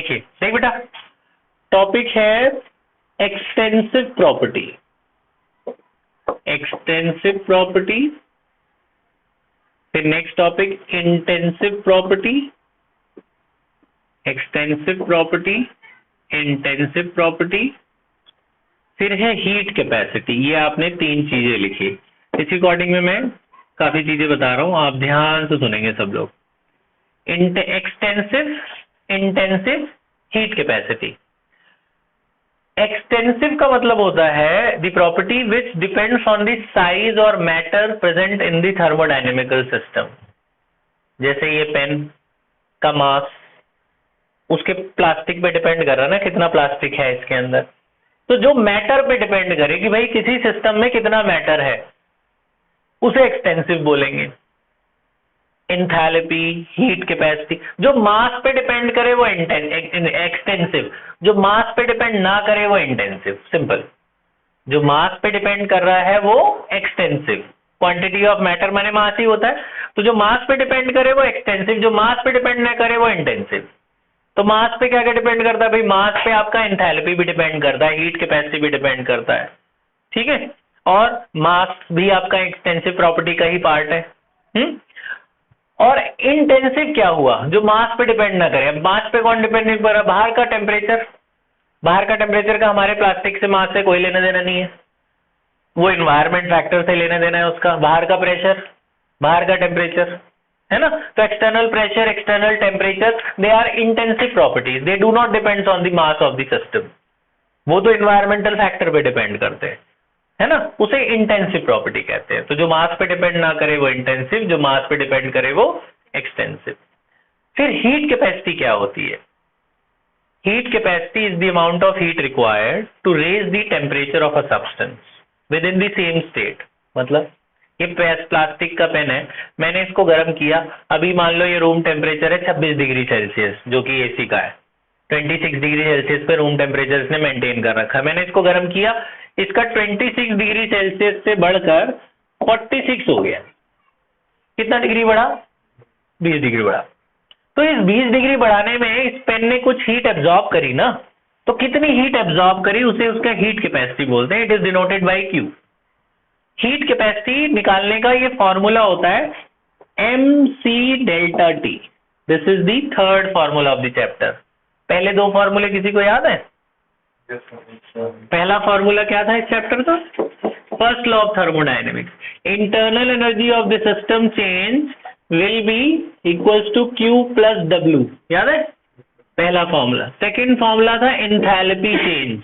देखिए देख बेटा, टॉपिक है एक्सटेंसिव प्रॉपर्टी। एक्सटेंसिव प्रॉपर्टी, फिर next topic intensive property, extensive property, intensive property, फिर है हीट कैपेसिटी। ये आपने 3 चीजें लिखी। इस रिकॉर्डिंग में मैं काफी चीजें बता रहा हूं, आप ध्यान से सुनेंगे सब लोग। Extensive, intensive, heat capacity. Extensive का मतलब होता है the property which depends on the size और matter present in the thermodynamical system. जैसे ये पेन का मास उसके प्लास्टिक पे डिपेंड कर रहा है ना, कितना प्लास्टिक है इसके अंदर। तो जो मैटर पे डिपेंड करे कि भाई किसी सिस्टम में कितना मैटर है, उसे एक्सटेंसिव बोलेंगे। Enthalpy, heat capacity. जो मास पे डिपेंड करे वो एक्सटेंसिव, जो मास पे डिपेंड ना करे वो इंटेंसिव। सिंपल। जो मास पे डिपेंड कर रहा है वो एक्सटेंसिव, क्वांटिटी ऑफ मैटर माने मास ही होता है। तो जो मास पे डिपेंड करे वो एक्सटेंसिव, जो मास पे डिपेंड ना करे वो इंटेंसिव। तो मास पे क्या क्या डिपेंड करता है भाई? मास पे आपका एंथैल्पी भी डिपेंड करता है, हीट कैपेसिटी भी डिपेंड करता है, ठीक है। और मास भी आपका एक्सटेंसिव प्रॉपर्टी का ही पार्ट है। और इंटेंसिव क्या हुआ? जो मास पे डिपेंड ना करे। अब मास पे कौन डिपेंड नहीं कर रहा? बाहर का टेम्परेचर। बाहर का टेम्परेचर का हमारे प्लास्टिक से, मास से कोई लेना देना नहीं है, वो इन्वायरमेंट फैक्टर से लेना देना है उसका। बाहर का प्रेशर, बाहर का टेम्परेचर, है ना। तो external pressure, external temperature, they are intensive properties, they do not depends on the mass of the system. वो तो इन्वायरमेंटल फैक्टर पे डिपेंड करते हैं, है ना। उसे इंटेंसिव प्रॉपर्टी कहते हैं। तो जो मास पे डिपेंड ना करे वो इंटेंसिव, जो मास पे डिपेंड करे वो एक्सटेंसिव। फिर हीट कैपेसिटी क्या होती है? Heat capacity is the amount of heat required to raise the temperature of a substance within the same state. मतलब ये प्लास्टिक का पेन है, मैंने इसको गर्म किया। अभी मान लो ये रूम टेम्परेचर है 26 डिग्री सेल्सियस, जो कि एसी का है। 26 डिग्री सेल्सियस पे रूम टेम्परेचर इसने मेंटेन कर रखा है। मैंने इसको गर्म किया, इसका 26 डिग्री सेल्सियस से बढ़कर 46 हो गया। कितना डिग्री बढ़ा? 20 डिग्री बढ़ा। तो इस 20 डिग्री बढ़ाने में इस पेन ने कुछ हीट एब्जॉर्ब करी ना। तो कितनी हीट एब्जॉर्ब करी, उसे उसका हीट कैपेसिटी बोलते हैं। It is denoted by Q. Heat capacity निकालने का ये फॉर्मूला होता है mc delta T. This is the third formula of the chapter. पहले 2 फॉर्मूले किसी को याद है? पहला फॉर्मूला क्या था इस चैप्टर का? First law of thermodynamics, internal energy of the system change will be equals to Q plus W. याद है पहला फॉर्मूला? सेकेंड फॉर्मूला था enthalpy change.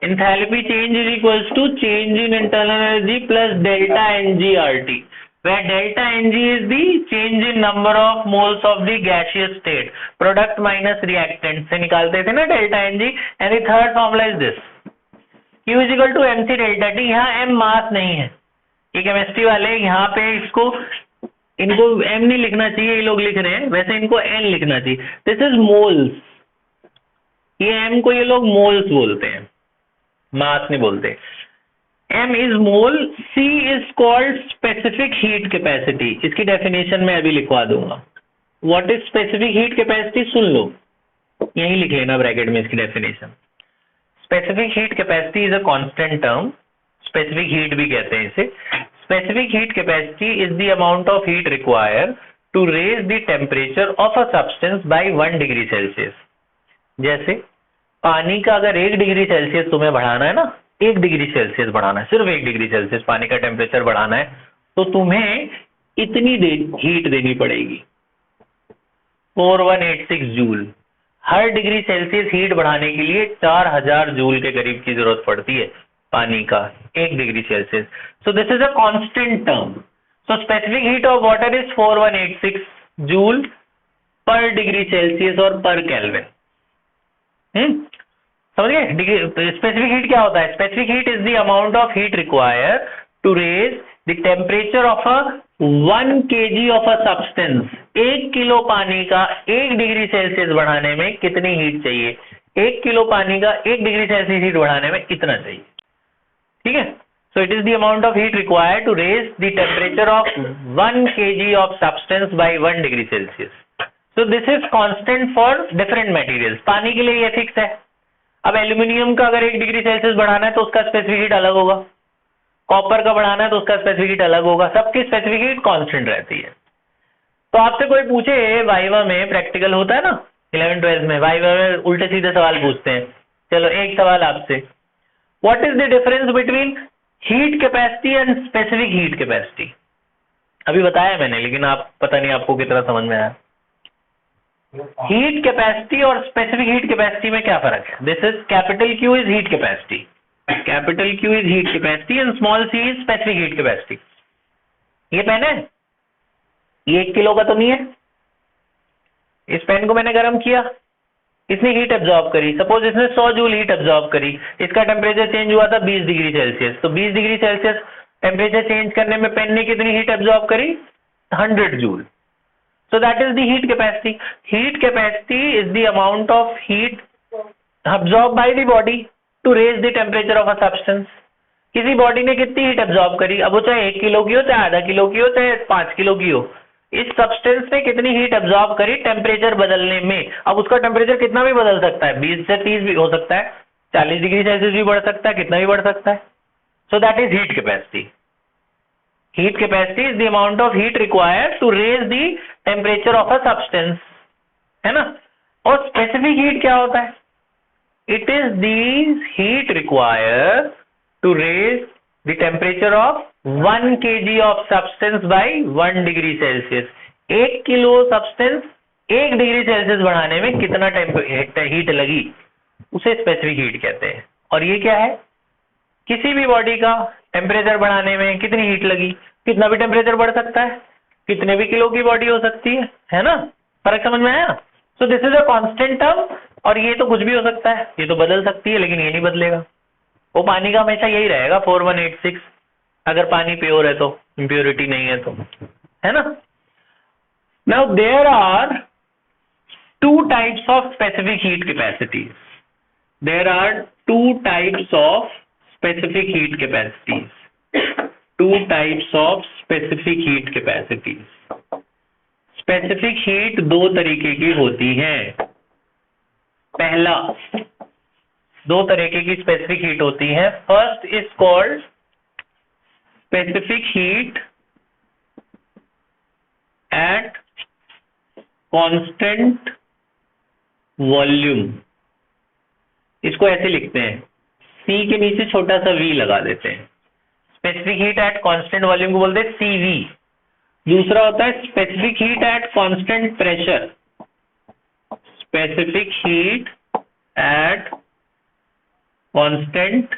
Enthalpy change is equals to change in internal energy plus delta NgRT, where delta Ng is the change in number of moles of the gaseous state, product minus reactant से निकालते थे ना delta Ng। and the third formula is this, Q is equal to mc delta t। यहाँ m मास नहीं है, ये chemistry वाले यहाँ पे इनको m नहीं लिखना चाहिए, ये लोग लिख रहे हैं, वैसे इनको n लिखना चाहिए। दिस इज मोल्स, ये m को ये लोग मोल्स बोलते हैं, मास नहीं बोलते। M is mole, C is called specific heat capacity। इसकी डेफिनेशन मैं अभी लिखवा दूंगा। What is specific heat capacity? सुन लो, यही लिख लेना ब्रैकेट में इसकी definition. Specific heat capacity is a constant term, specific heat भी कहते हैं इसे। Specific heat capacity is the amount of heat required to raise the temperature of a substance by 1 degree Celsius। जैसे पानी का अगर 1 डिग्री सेल्सियस तुम्हें बढ़ाना है ना, 1 डिग्री सेल्सियस बढ़ाना है, सिर्फ 1 डिग्री सेल्सियस पानी का टेम्परेचर बढ़ाना है, तो तुम्हें इतनी हीट देनी पड़ेगी, 4186 जूल। हर डिग्री सेल्सियस हीट बढ़ाने के लिए 4000 जूल के करीब की जरूरत पड़ती है पानी का 1 degree Celsius. So this is a constant term. So specific heat of water is 4186 joule per degree Celsius और पर केल्विन। समझिए स्पेसिफिक हीट क्या होता है? Specific heat is the amount of heat required to raise the temperature of a 1 kg of a substance. 1 kilo पानी का 1 degree Celsius बढ़ाने में कितनी हीट चाहिए? 1 किलो पानी का 1 डिग्री सेल्सियस हीट बढ़ाने में इतना चाहिए, ठीक है। So it is the amount of heat required to raise the temperature of 1 kg of substance by 1 degree Celsius. So this is constant for different materials. पानी के लिए ये फिक्स है। अब एल्यूमिनियम का अगर 1 डिग्री सेल्सियस बढ़ाना है तो उसका स्पेसिफिक हीट अलग होगा, कॉपर का बढ़ाना है तो उसका स्पेसिफिक हीट अलग होगा, सबकी स्पेसिफिक हीट कांस्टेंट रहती है। तो आपसे कोई पूछे वाइवा में, प्रैक्टिकल होता है ना 11th-12th में, वाइवा में उल्टे सीधे सवाल पूछते हैं। चलो एक सवाल आपसे, what is the difference between heat capacity and specific heat capacity? अभी बताया मैंने, लेकिन आप पता नहीं आपको कितना समझ में आया। हीट कैपेसिटी और स्पेसिफिक हीट कैपेसिटी में क्या फर्क है? This is capital Q is heat capacity, capital Q is heat capacity and small c is specific heat capacity. ये पेन है, ये 1 किलो का तो नहीं है। इस पेन को मैंने गर्म किया, इसने हीट एब्जॉर्ब करी, सपोज इसने 100 जूल हीट एब्जॉर्ब करी, इसका टेम्परेचर चेंज हुआ था 20 डिग्री सेल्सियस। तो 20 डिग्री सेल्सियस टेम्परेचर चेंज करने में पेन ने कितनी हीट एब्जॉर्ब करी? 100 joule. So that is the heat capacity. Heat capacity is the amount of heat absorbed by the body to raise the temperature of a substance. किसी body ने कितनी heat absorb करी, अब वो चाहे 1 किलो की हो, चाहे आधा किलो की हो, चाहे 5 किलो की हो, इस सब्सटेंस ने कितनी हीट एब्जॉर्ब करी टेम्परेचर बदलने में। अब उसका टेम्परेचर कितना भी बदल सकता है, 20 से 30 भी हो सकता है, 40 डिग्री सेल्सियस भी बढ़ सकता है, कितना भी बढ़ सकता है। So that is heat capacity. Heat capacity is the amount of heat required to raise the temperature of a substance, है ना। और specific heat क्या होता है? It is the heat required to raise the temperature of 1 kg of substance by 1 degree Celsius। 1 kilo substance 1 degree Celsius बढ़ाने में कितना heat लगी, उसे स्पेसिफिक हीट कहते हैं। और ये क्या है? किसी भी बॉडी का टेम्परेचर बढ़ाने में कितनी हीट लगी, कितना भी टेम्परेचर बढ़ सकता है, कितने भी किलो की बॉडी हो सकती है ना। फर्क समझ में आया? सो this is a constant term. और ये तो कुछ भी हो सकता है, ये तो बदल सकती है, लेकिन ये नहीं बदलेगा। वो पानी का हमेशा यही रहेगा 4186, अगर पानी प्योर है तो, इम्प्योरिटी नहीं है तो, है ना। Now there are 2 types of specific heat capacities. There are 2 types of specific heat capacities। 2 types of specific heat capacities। specific heat 2 तरीके की होती है। पहला, 2 तरीके की specific heat होती है। First is called specific heat at constant volume। इसको ऐसे लिखते हैं, C के नीचे छोटा सा V लगा देते हैं। Specific heat at constant volume को बोलते हैं CV। दूसरा होता है specific heat at constant pressure. Specific heat at constant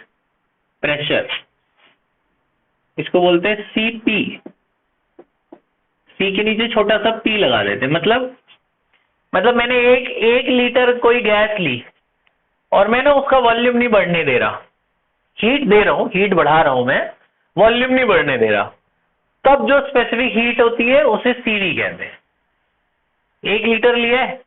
pressure, इसको बोलते हैं CP। C के नीचे छोटा सा P लगा देते हैं। मतलब मैंने एक लीटर कोई गैस ली और मैंने उसका वॉल्यूम नहीं बढ़ने दे रहा, हीट दे रहा हूं, हीट बढ़ा रहा हूं मैं, वॉल्यूम नहीं बढ़ने दे रहा, तब जो स्पेसिफिक हीट होती है उसे CV कहते हैं। 1 लीटर लिया है,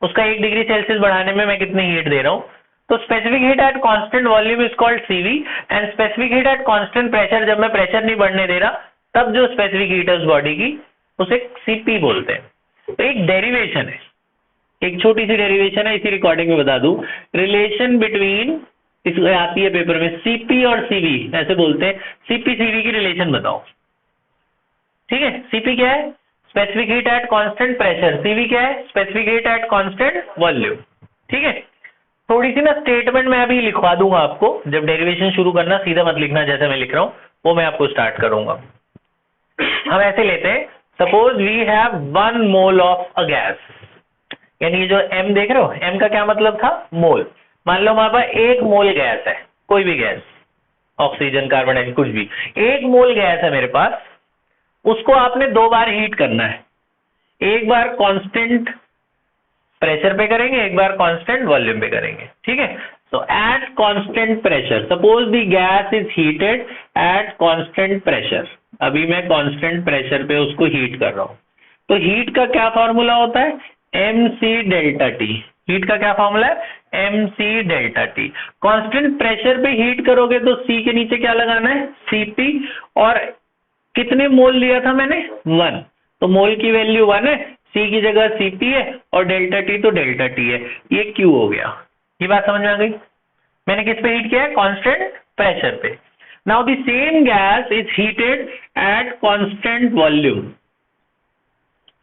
उसका 1 डिग्री सेल्सियस बढ़ाने में मैं कितनी हीट दे रहा हूं, तो specific heat at constant volume is called CV। And specific heat at constant pressure, जब मैं प्रेशर नहीं बढ़ने दे रहा, तब जो स्पेसिफिक हीट है उस बॉडी की, उसे CP बोलते हैं। तो एक डेरिवेशन है, एक छोटी सी डेरिवेशन है, इसी रिकॉर्डिंग में बता दूं। रिलेशन बिटवीन, इसमें आती है पेपर में, CP और CV ऐसे बोलते हैं। CP CV की रिलेशन बताओ, ठीक है। CP क्या है? Specific heat at constant pressure. CV क्या है? Specific heat at constant volume, ठीक है। थोड़ी सी ना स्टेटमेंट मैं अभी लिखवा दूंगा आपको, जब डेरिवेशन शुरू करना सीधा मत लिखना जैसे मैं लिख रहा हूं, वो मैं आपको स्टार्ट करूंगा। हम ऐसे लेते हैं, suppose we have 1 mole of a gas, यानी ये जो M देख रहे हो, M का क्या मतलब था? मोल। मान लो हमारे पास 1 मोल गैस है, कोई भी गैस, ऑक्सीजन, कार्बन डाइऑक्साइड, कुछ भी, 1 मोल गैस है मेरे पास। उसको आपने 2 बार हीट करना है, एक बार कांस्टेंट प्रेशर पे करेंगे, एक बार कांस्टेंट वॉल्यूम पे करेंगे, ठीक है। तो at constant pressure, suppose the gas is heated at constant pressure, अभी मैं कांस्टेंट प्रेशर पे उसको हीट कर रहा हूं, तो हीट का क्या फॉर्मूला होता है? MC delta T। हीट का क्या फॉर्मूला है? MC delta T। Constant pressure पे हीट करोगे तो C के नीचे क्या लगाना है? CP। और कितने मोल लिया था मैंने? 1, तो मोल की वैल्यू 1 है, सी की जगह सीपी है और डेल्टा टी तो डेल्टा टी है, ये क्यू हो गया। ये बात समझ में आ गई? मैंने किस पे हीट किया है? कांस्टेंट प्रेशर पे। Now the same gas is heated eight constant volume.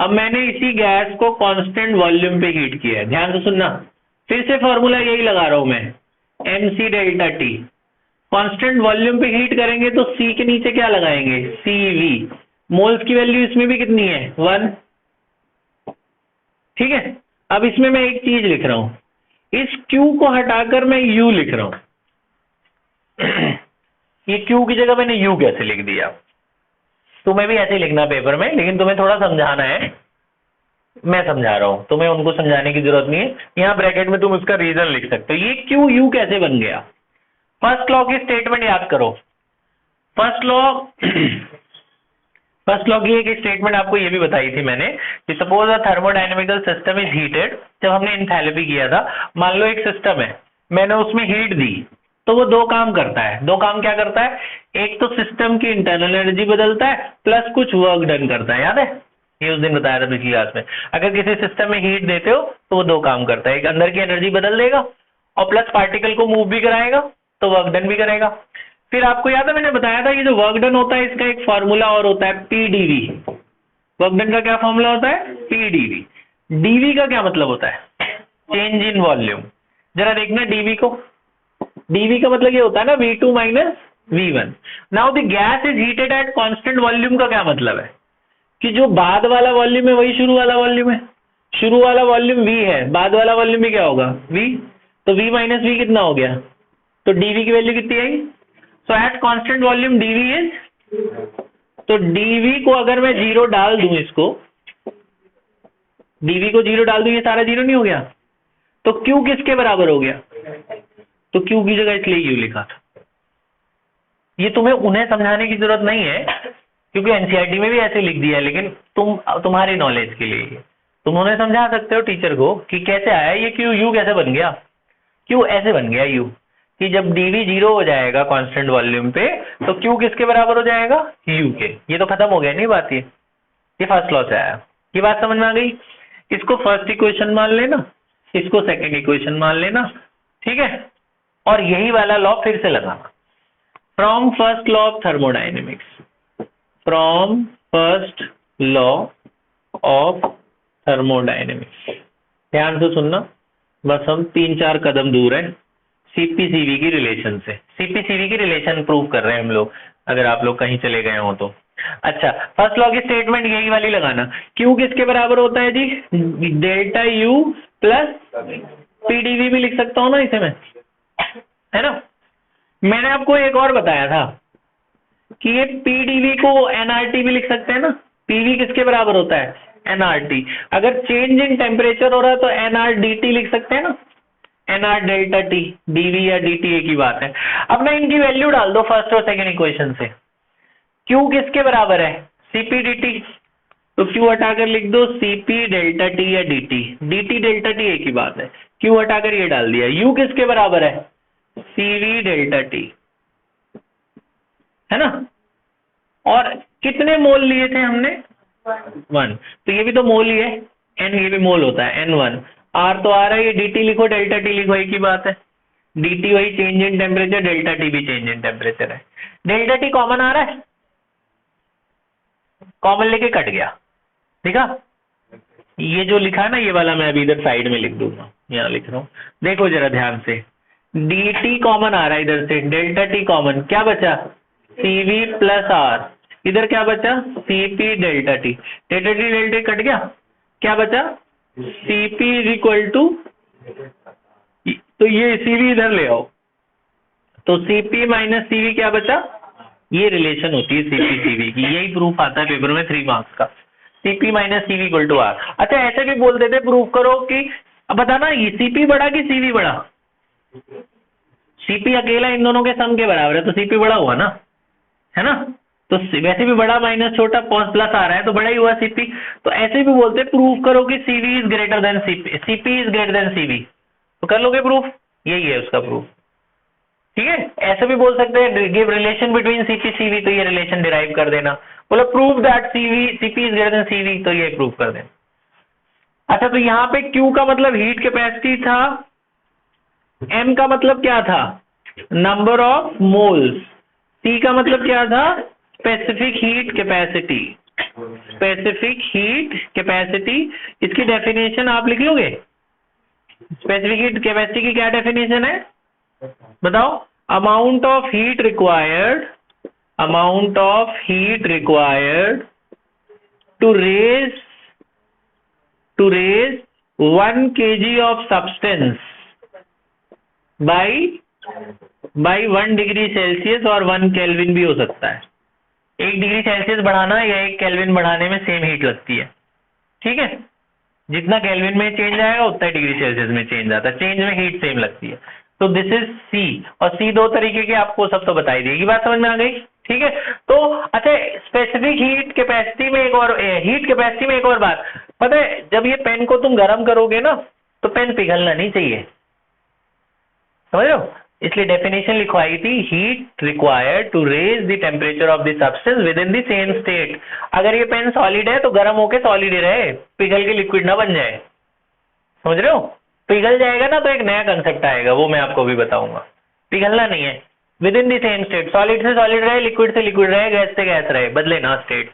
अब मैंने इसी गैस को कांस्टेंट वॉल्यूम पे हीट किया है, ध्यान से सुनना, फिर से फॉर्मूला यही लगा रहा हूं मैं, M C delta T. Constant volume पे हीट करेंगे तो सी के नीचे क्या लगाएंगे? C V. मोल्स की वैल्यू इसमें भी कितनी है? 1। ठीक है, अब इसमें मैं एक चीज लिख रहा हूं, इस Q को हटाकर मैं U लिख रहा हूं। ये Q की जगह मैंने U कैसे लिख दिया? तुम्हें भी ऐसे ही लिखना पेपर में, लेकिन तुम्हें थोड़ा समझाना है, मैं समझा रहा हूं, तुम्हें उनको समझाने की जरूरत नहीं है। यहां ब्रैकेट में तुम उसका रीजन लिख सकते हो। ये Q U कैसे बन गया? फर्स्ट लॉ की स्टेटमेंट याद करो। फर्स्ट लॉ की एक स्टेटमेंट आपको ये भी बताई थी मैंने कि suppose a thermodynamical system is heated. जब हमने एंथैल्पी किया था, मान लो एक सिस्टम है, मैंने उसमें हीट दी, तो वो दो काम करता है। दो काम क्या करता है? एक तो सिस्टम की इंटरनल एनर्जी बदलता है, प्लस कुछ वर्क डन करता है। याद है? ये उस दिन बताया था पिछली क्लास में। अगर किसी सिस्टम में हीट देते हो तो वो दो काम करता है, एक अंदर की एनर्जी बदल देगा और प्लस पार्टिकल को मूव भी कराएगा, तो वर्क डन भी करेगा। फिर आपको याद है मैंने बताया था, ये जो वर्क डन होता है इसका एक फॉर्मूला और होता है, पीडीवी। वर्क डन का क्या फॉर्मूला होता है? पीडीवी। डीवी का क्या मतलब होता है? Change in volume. जरा देखना डीवी को। डीवी का मतलब ये होता है ना V2 minus V1। Now the gas is heated eight constant volume का क्या मतलब है? कि जो बाद वाला वॉल्यूम है वही शुरू वाला वॉल्यूम है। शुरू वाला वॉल्यूम V है, बाद वाला वॉल्यूम भी क्या होगा? V। तो V माइनस V कितना हो गया? तो dV की वैल्यू कितनी आई? So at constant volume dV is, तो dV को अगर मैं 0 डाल दूं, इसको dV को 0 डाल दूं, ये सारा 0 नहीं हो गया? तो Q किसके बराबर हो गया? तो Q की जगह इसलिए U लिखा था। ये तुम्हें उन्हें समझाने की जरूरत नहीं है, क्योंकि एनसीईआरटी में भी ऐसे लिख दिया है, लेकिन तुम्हारी नॉलेज के लिए तुम उन्हें समझा सकते हो टीचर को कि कैसे आया ये Q, U कैसे बन गया? Q ऐसे बन गया U, कि जब dV 0 हो जाएगा कांस्टेंट वॉल्यूम पे, तो Q किसके बराबर हो जाएगा? U के। ये तो खत्म हो गया नहीं बात? ये फर्स्ट लॉ से आया। ये बात समझ में आ गई? इसको फर्स्ट इक्वेशन मान लेना, इसको सेकंड इक्वेशन मान लेना, ठीक है? और यही वाला लॉ फिर से लगाना, from first law of thermodynamics, from first law of thermodynamics. ध्यान से सुनना, बस हम 3-4 कदम दूर है सीपी-सीवी की रिलेशन से। सीपी-सीवी की रिलेशन प्रूव कर रहे हैं हम लोग, अगर आप लोग कहीं चले गए हो तो। अच्छा, फर्स्ट लॉ की स्टेटमेंट यही वाली लगाना। क्यू किसके बराबर होता है जी? डेल्टा यू प्लस पीडीवी भी लिख सकता हूं ना इसे मैं, है ना? मैंने आपको एक और बताया था कि ये पीडीवी को एनआरटी भी लिख सकते हैं ना। पीवी किसके बराबर होता है? एनआरटी। अगर चेंज इन टेम्परेचर हो रहा है तो एनआरडीटी लिख सकते हैं ना, एनआर डेल्टा टी। डीवी या डीटी एक ही बात है। अब ना इनकी वैल्यू डाल दो फर्स्ट और सेकंड इक्वेशन से। क्यू किसके बराबर है? CP DT. तो क्यू हटाकर लिख दो सीपी डेल्टा टी या डीटी। डीटी डेल्टा टी एक ही बात है, क्यू हटाकर ये डाल दिया। यू किसके बराबर है? सीवी डेल्टा टी, है ना? और कितने मोल लिए थे हमने? 1। तो ये भी तो मोल ही है, एन ये भी मोल होता है, N1। आर तो आ रहा है, ये dt लिखो डेल्टा टी लिखो, एक ही बात है। dt वही change in temperature, delta T भी चेंज इन टेम्परेचर है। डेल्टा टी कॉमन आ रहा है, कॉमन लेके कट गया, ठीक है? ये जो लिखा है ना ये वाला मैं अभी इधर साइड में लिख दूंगा, यहाँ लिख रहा हूँ, देखो जरा ध्यान से। dt कॉमन आ रहा है इधर से, डेल्टा टी कॉमन, क्या बचा? cv plus R. इधर क्या बचा? cp delta T. Delta T delta cut गया, क्या बचा? cp इज इक्वल टू, तो ये cv इधर ले आओ, तो cp माइनस cv क्या बचा? ये रिलेशन होती है cp cv की, यही प्रूफ आता है पेपर में 3 मार्क्स का, cp minus cv equal to R. अच्छा, ऐसे भी बोल देते प्रूफ करो कि, अब बताना ये cp बड़ा कि cv बड़ा? cp अकेला इन दोनों के सम के बराबर है, तो cp बड़ा हुआ ना, है ना? तो वैसे भी बड़ा माइनस छोटा प्लस आ रहा है, तो बड़ा ही हुआ cp। तो ऐसे भी बोलते प्रूफ करो कि cv is greater than cp, cp is greater than cv, तो कर लोगे प्रूफ, यही है उसका प्रूफ, ठीक है? ऐसे भी बोल सकते हैं give relation between cp cv, तो ये रिलेशन डिराइव कर देना। बोला prove that cp is greater than cv, तो ये प्रूव कर देना। अच्छा, तो यहाँ पे Q का मतलब हीट कैपेसिटी था, M का मतलब क्या था, नंबर ऑफ मोल्स, C का मतलब क्या था, specific heat capacity, specific heat capacity. इसकी डेफिनेशन आप लिख लोगे, स्पेसिफिक हीट कैपेसिटी की क्या डेफिनेशन है बताओ, amount of heat required, amount of heat required to raise 1 kg of substance by 1 degree Celsius और 1 केल्विन भी हो सकता है। 1 डिग्री सेल्सियस बढ़ाना या 1 केल्विन बढ़ाने में सेम हीट लगती है, ठीक है, जितना केल्विन में चेंज आएगा उतना डिग्री सेल्सियस में चेंज आता है, चेंज में हीट सेम लगती है। तो दिस इज सी, और सी दो तरीके की आपको सब तो बताई देगी, बात समझ में आ गई, ठीक है। तो अच्छा, स्पेसिफिक हीट कैपेसिटी में एक और, हीट कैपेसिटी में एक और बात पता है, जब ये पेन को तुम गर्म करोगे ना तो पेन पिघलना नहीं चाहिए, समझ रहे हो, इसलिए डेफिनेशन लिखवाई थी, heat required to raise the temperature of the substance within the same state. अगर ये पेन सॉलिड है तो गर्म होके सॉलिड ही रहे, पिघल के लिक्विड ना बन जाए, समझ रहे हो, पिघल जाएगा ना तो एक नया कंसेप्ट आएगा, वो मैं आपको भी बताऊंगा। पिघलना नहीं है, with in the same state, solid से सॉलिड रहे, लिक्विड से लिक्विड रहे, गैस से गैस रहे, बदले ना स्टेट,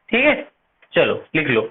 ठीक है। चलो लिख लो,